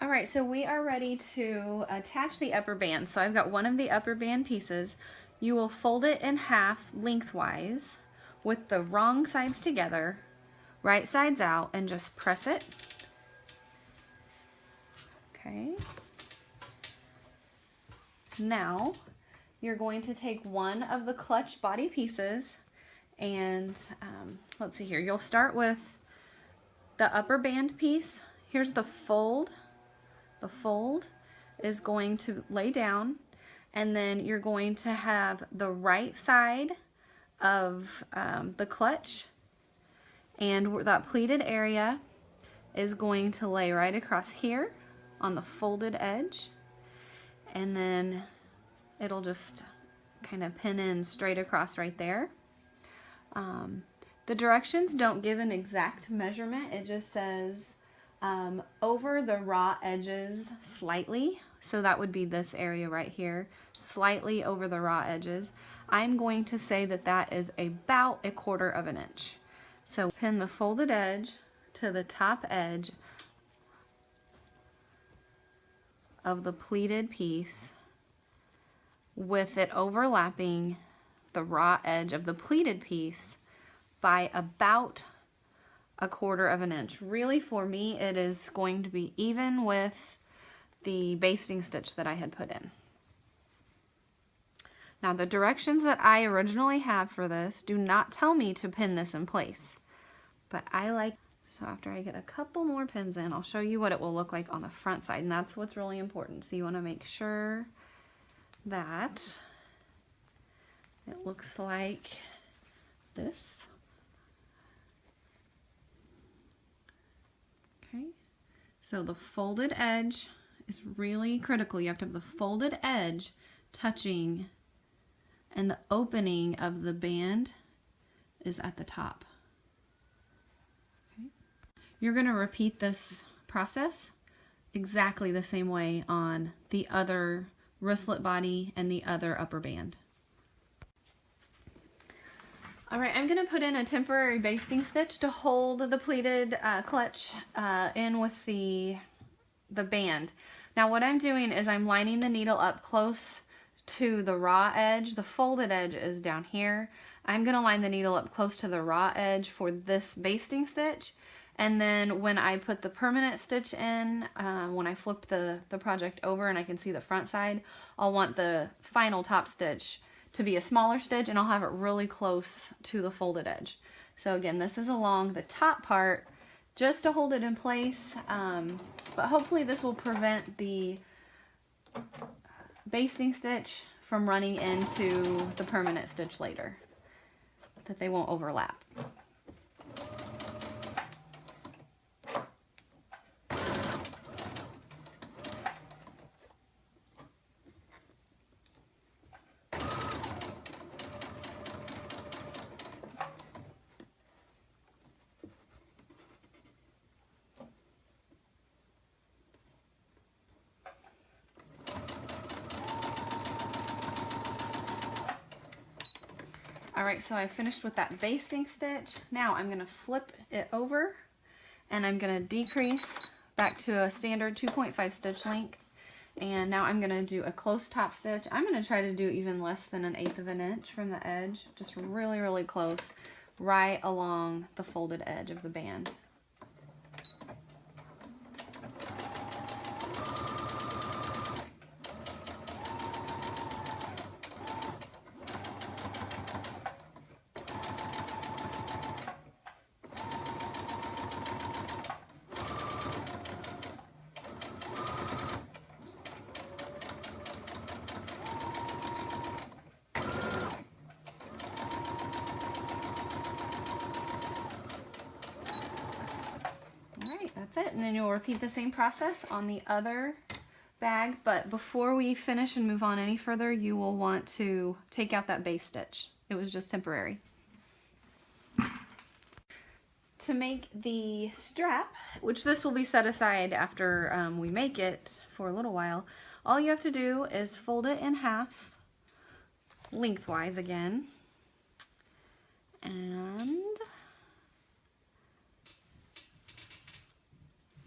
All right, so we are ready to attach the upper band. So I've got one of the upper band pieces. You will fold it in half lengthwise with the wrong sides together, right sides out, and just press it. Okay. Now you're going to take one of the clutch body pieces and let's see here. You'll start with the upper band piece. Here's the fold. The fold is going to lay down, and then you're going to have the right side of the clutch, and that pleated area is going to lay right across here on the folded edge, and then it'll just kind of pin in straight across right there. The directions don't give an exact measurement. It just says over the raw edges slightly. So that would be this area right here, slightly over the raw edges. I'm going to say that that is about 1/4 inch. So pin the folded edge to the top edge of the pleated piece with it overlapping the raw edge of the pleated piece by about 1/4 inch. Really, for me, it is going to be even with the basting stitch that I had put in. Now, the directions that I originally have for this do not tell me to pin this in place, but I like, so after I get a couple more pins in, I'll show you what it will look like on the front side, and that's what's really important. So you want to make sure that it looks like this. Okay, so the folded edge is really critical. You have to have the folded edge touching, and the opening of the band is at the top. Okay. You're going to repeat this process exactly the same way on the other wristlet body and the other upper band. All right, I'm going to put in a temporary basting stitch to hold the pleated clutch in with the band. Now what I'm doing is I'm lining the needle up close to the raw edge. The folded edge is down here. I'm going to line the needle up close to the raw edge for this basting stitch, and then when I put the permanent stitch in, when I flip the project over and I can see the front side, I'll want the final top stitch to be a smaller stitch, and I'll have it really close to the folded edge. So again, this is along the top part just to hold it in place, but hopefully this will prevent the basting stitch from running into the permanent stitch later, that they won't overlap. All right, so I finished with that basting stitch. Now I'm going to flip it over, and I'm going to decrease back to a standard 2.5 stitch length. And now I'm going to do a close top stitch. I'm going to try to do even less than 1/8 inch from the edge, just really, really close, right along the folded edge of the band. That's it, and then you'll repeat the same process on the other bag, but before we finish and move on any further, you will want to take out that base stitch. It was just temporary. To make the strap, which this will be set aside after we make it for a little while, all you have to do is fold it in half lengthwise again, and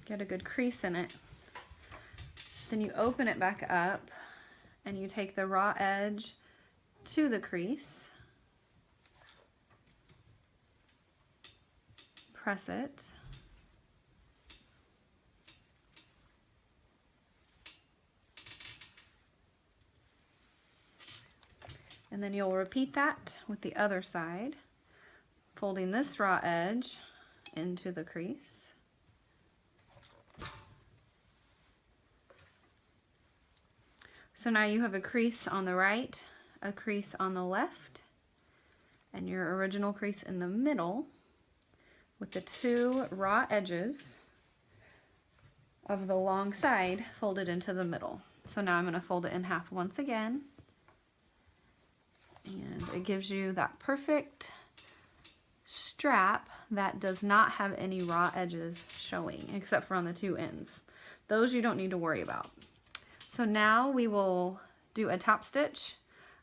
get a good crease in it. Then you open it back up and you take the raw edge to the crease, press it, and then you'll repeat that with the other side, folding this raw edge into the crease. So now you have a crease on the right, a crease on the left, and your original crease in the middle with the two raw edges of the long side folded into the middle. So now I'm going to fold it in half once again, and it gives you that perfect strap that does not have any raw edges showing except for on the two ends. Those you don't need to worry about. So now we will do a top stitch.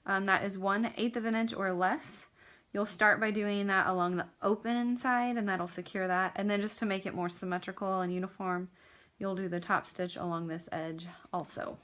That is 1/8 of an inch or less. You'll start by doing that along the open side, and that'll secure that. And then just to make it more symmetrical and uniform, you'll do the top stitch along this edge also.